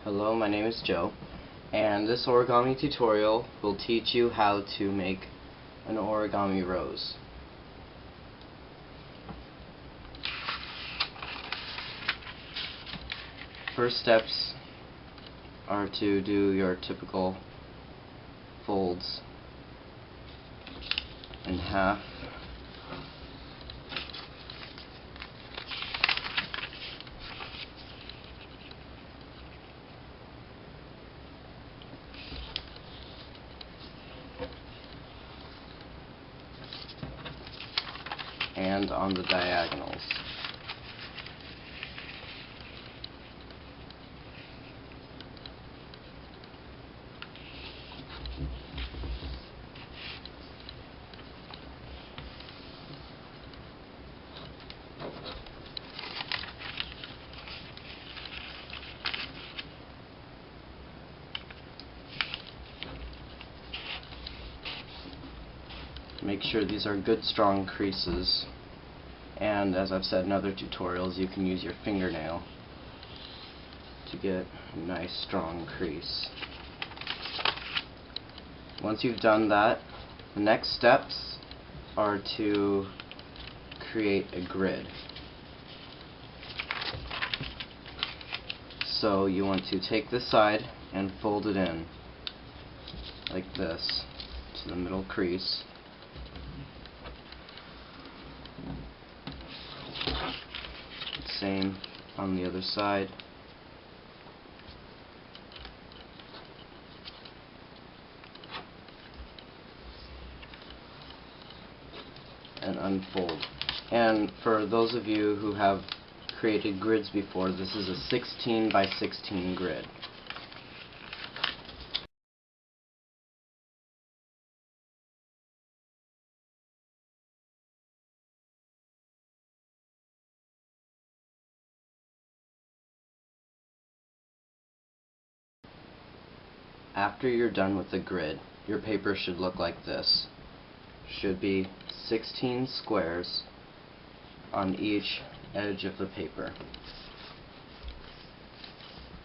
Hello, my name is Joe, and this origami tutorial will teach you how to make an origami rose. First steps are to do your typical folds in half. And on the diagonals. Make sure these are good strong creases, and as I've said in other tutorials, you can use your fingernail to get a nice strong crease. Once you've done that, the next steps are to create a grid. So you want to take this side and fold it in like this to the middle crease. Same on the other side. And unfold. And for those of you who have created grids before, this is a 16 by 16 grid. After you're done with the grid, your paper should look like this. Should be 16 squares on each edge of the paper.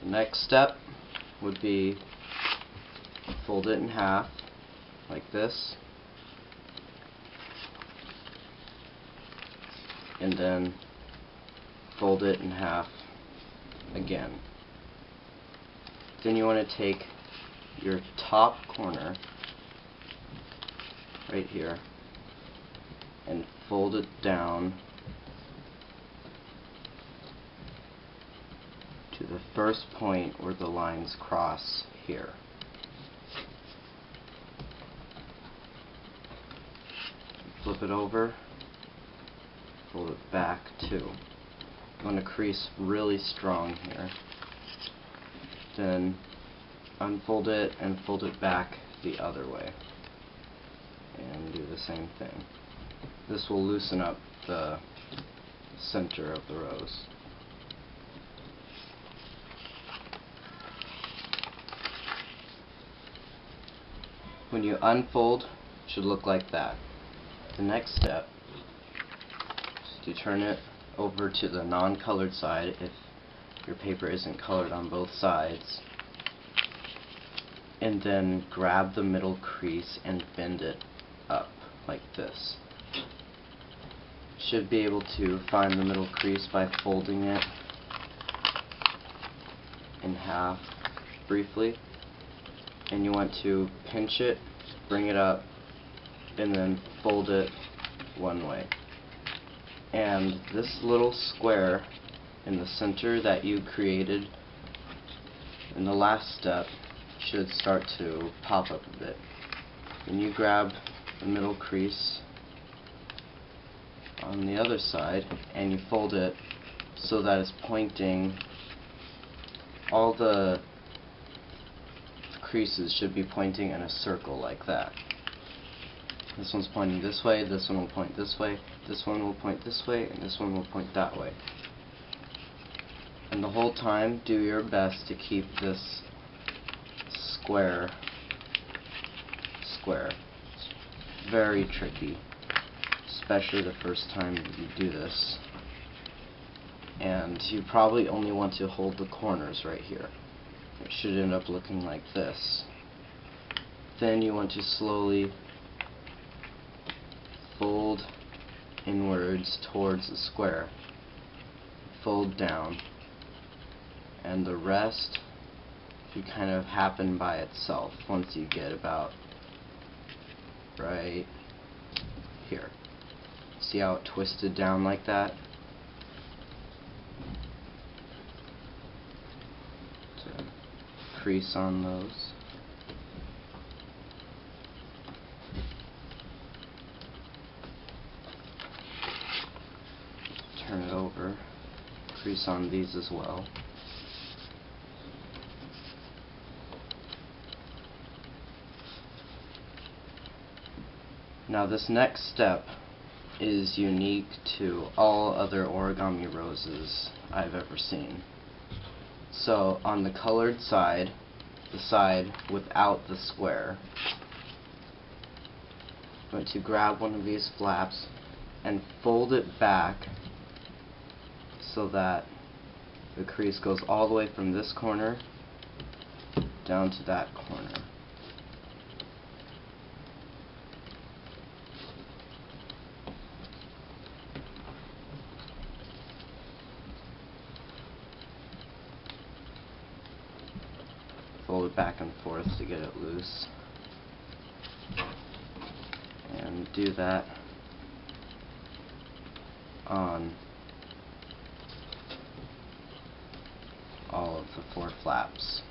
The next step would be fold it in half like this, and then fold it in half again. Then you want to take your top corner right here and fold it down to the first point where the lines cross here. Flip it over, fold it back too. You want to crease really strong here. Then unfold it and fold it back the other way, and do the same thing. This will loosen up the center of the rose. When you unfold, it should look like that. The next step is to turn it over to the non-colored side if your paper isn't colored on both sides, and then grab the middle crease and bend it up like this. Should be able to find the middle crease by folding it in half briefly, and you want to pinch it, bring it up, and then fold it one way. And this little square in the center that you created in the last step should start to pop up a bit. Then you grab the middle crease on the other side and you fold it so that it's pointing. All the creases should be pointing in a circle like that. This one's pointing this way, this one will point this way, this one will point this way, and this one will point that way. And the whole time, do your best to keep this square. It's very tricky, especially the first time you do this. And you probably only want to hold the corners right here. It should end up looking like this. Then you want to slowly fold inwards towards the square. Fold down. And the rest should kind of happen by itself once you get about right here. See how it twisted down like that? To crease on those. Turn it over. Crease on these as well. Now this next step is unique to all other origami roses I've ever seen. So on the colored side, the side without the square, I'm going to grab one of these flaps and fold it back so that the crease goes all the way from this corner down to that corner. Fold it back and forth to get it loose. And do that on all of the 4 flaps.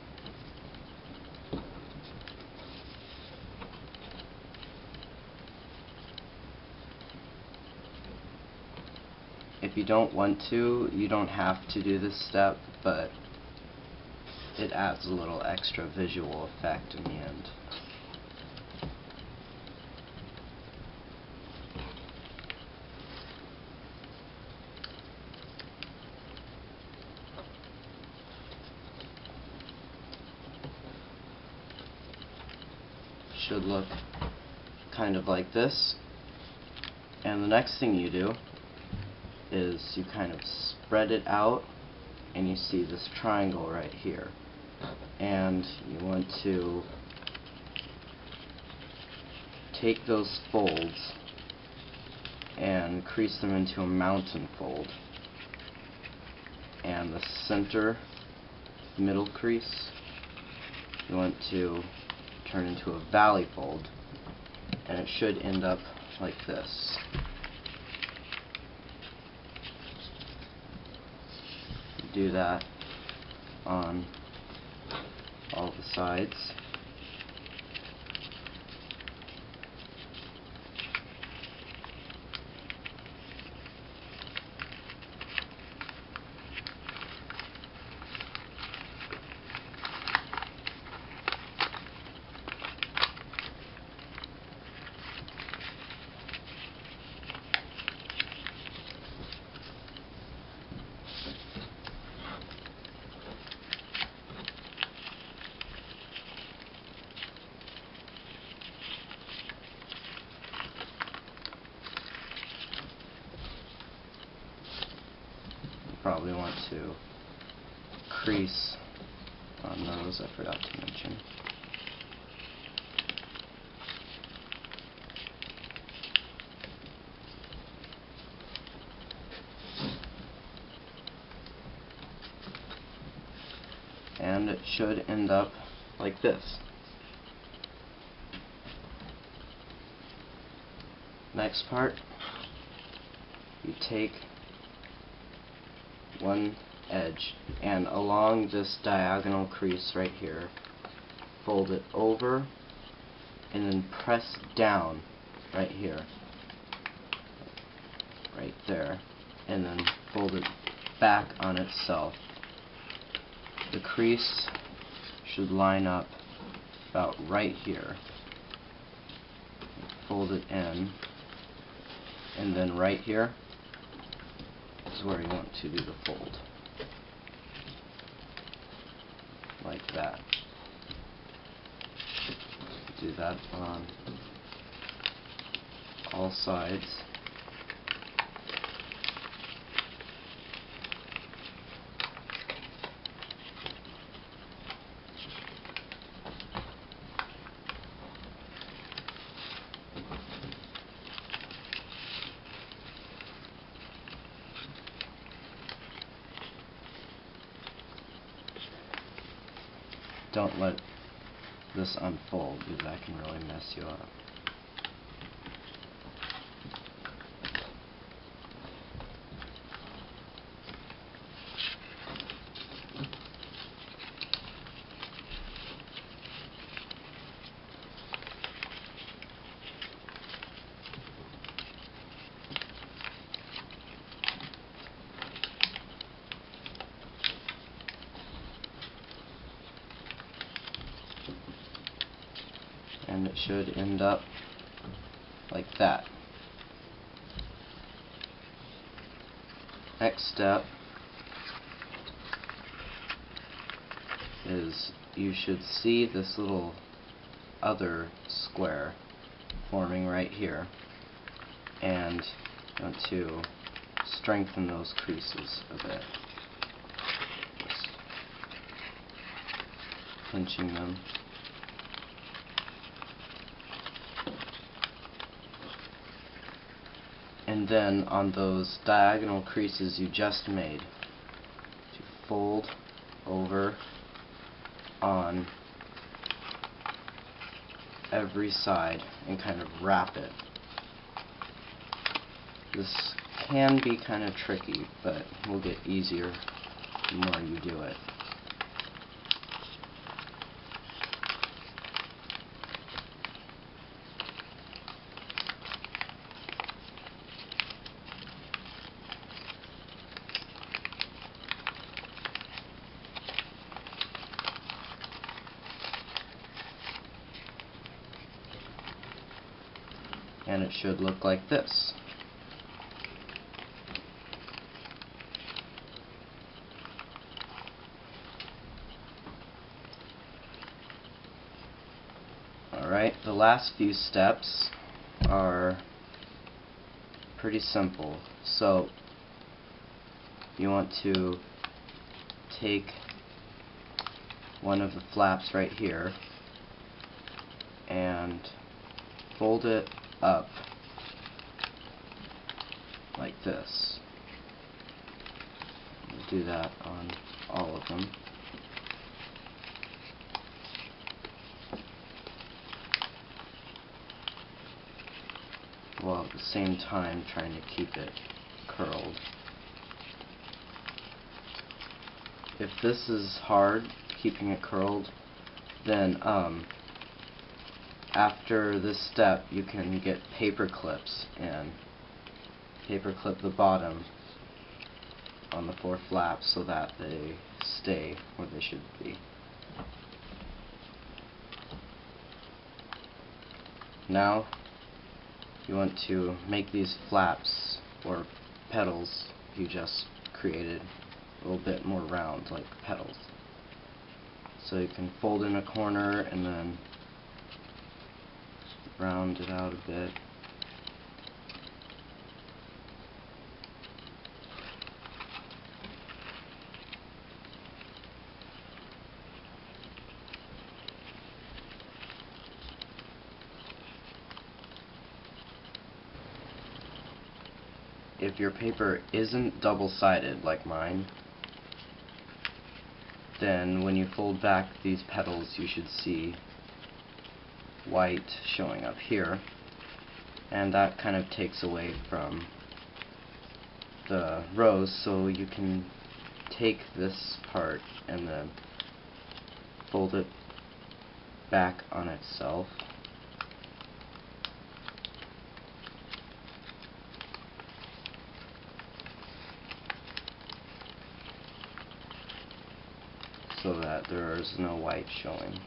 If you don't want to, you don't have to do this step, but it adds a little extra visual effect in the end. Should look kind of like this. And the next thing you do is you kind of spread it out, and you see this triangle right here. And you want to take those folds and crease them into a mountain fold. And the center middle crease you want to turn into a valley fold, and it should end up like this. Do that on all the sides. Probably want to crease on those, I forgot to mention. And it should end up like this. Next part, you take one edge and along this diagonal crease right here, fold it over and then press down right here, right there, and then fold it back on itself. The crease should line up about right here. Fold it in, and then right here is where you want to do the fold. Like that. Do that on all sides. don't let this unfold because that can really mess you up. And it should end up like that. Next step is you should see this little other square forming right here, and you want to strengthen those creases a bit. Just pinching them. And then on those diagonal creases you just made, to fold over on every side and kind of wrap it. This can be kind of tricky, but will get easier the more you do it. And it should look like this. Alright, the last few steps are pretty simple. So you want to take one of the flaps right here and fold it up like this. We'll do that on all of them. While at the same time trying to keep it curled. If this is hard, keeping it curled, then after this step you can get paper clips and paper clip the bottom on the 4 flaps so that they stay where they should be. Now you want to make these flaps or petals you just created a little bit more round, like petals. So you can fold in a corner and then round it out a bit. If your paper isn't double-sided like mine, then when you fold back these petals you should see white showing up here, and that kind of takes away from the rose, so you can take this part and then fold it back on itself. So that there is no white showing.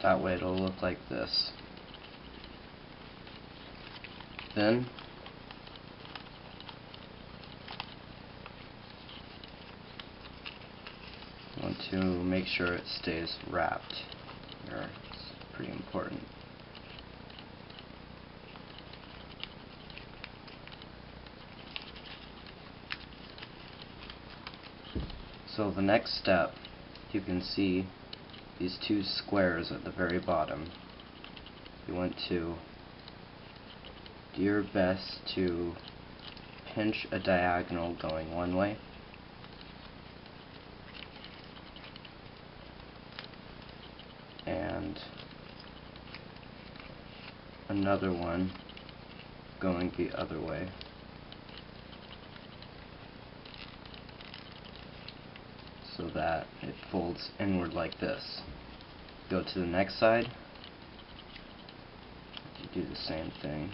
That way it'll look like this. Then you want to make sure it stays wrapped here. It's pretty important. So the next step, you can see these two squares at the very bottom. You want to do your best to pinch a diagonal going one way, and another one going the other way. So that it folds inward like this. Go to the next side, you do the same thing.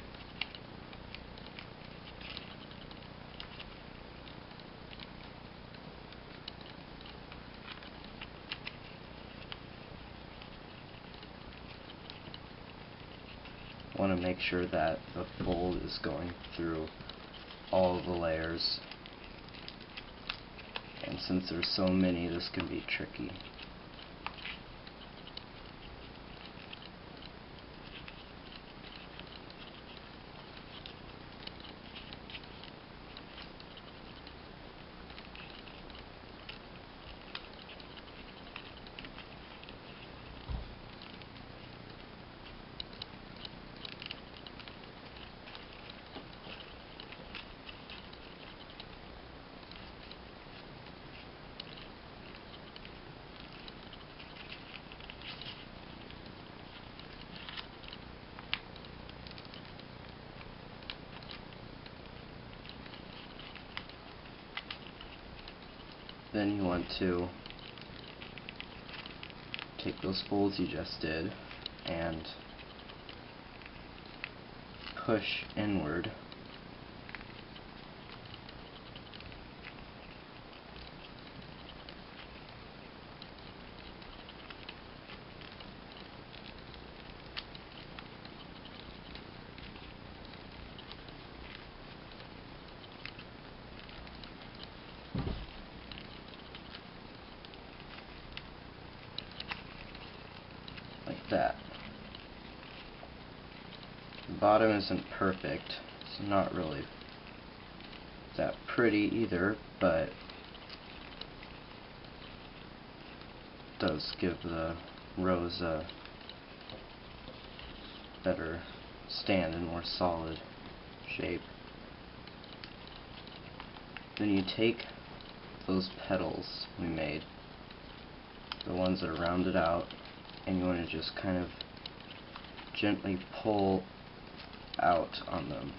Want to make sure that the fold is going through all of the layers. And since there's so many, this can be tricky. Then you want to take those folds you just did and push inward . Like that. The bottom isn't perfect, it's not really that pretty either, but does give the rose a better stand and more solid shape. Then you take those petals we made, the ones that are rounded out, and you want to just kind of gently pull out on them.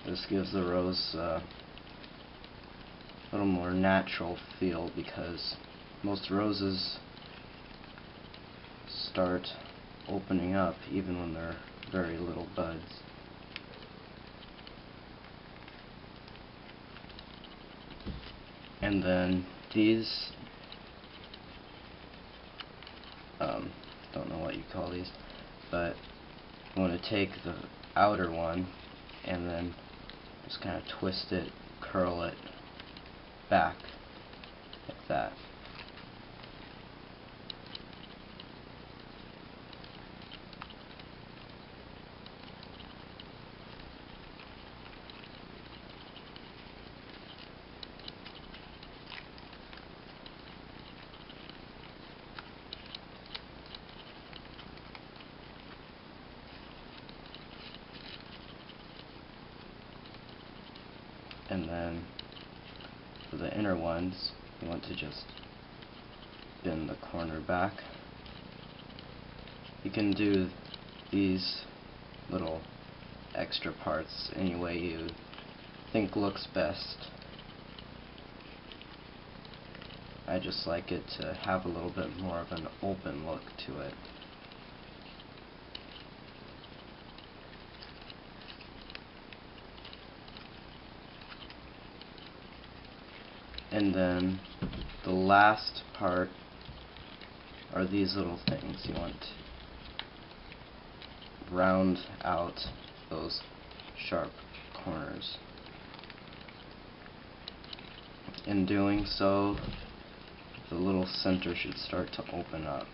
This gives the rose a little more natural feel, because most roses start opening up even when they're very little buds. And then these, don't know what you call these, but you want to take the outer one and then just kind of twist it, curl it back like that. And then for the inner ones, you want to just bend the corner back. You can do these little extra parts any way you think looks best. I just like it to have a little bit more of an open look to it. And then the last part are these little things. You want to round out those sharp corners. In doing so, the little center should start to open up.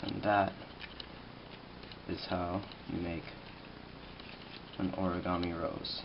And that is how you make an origami rose.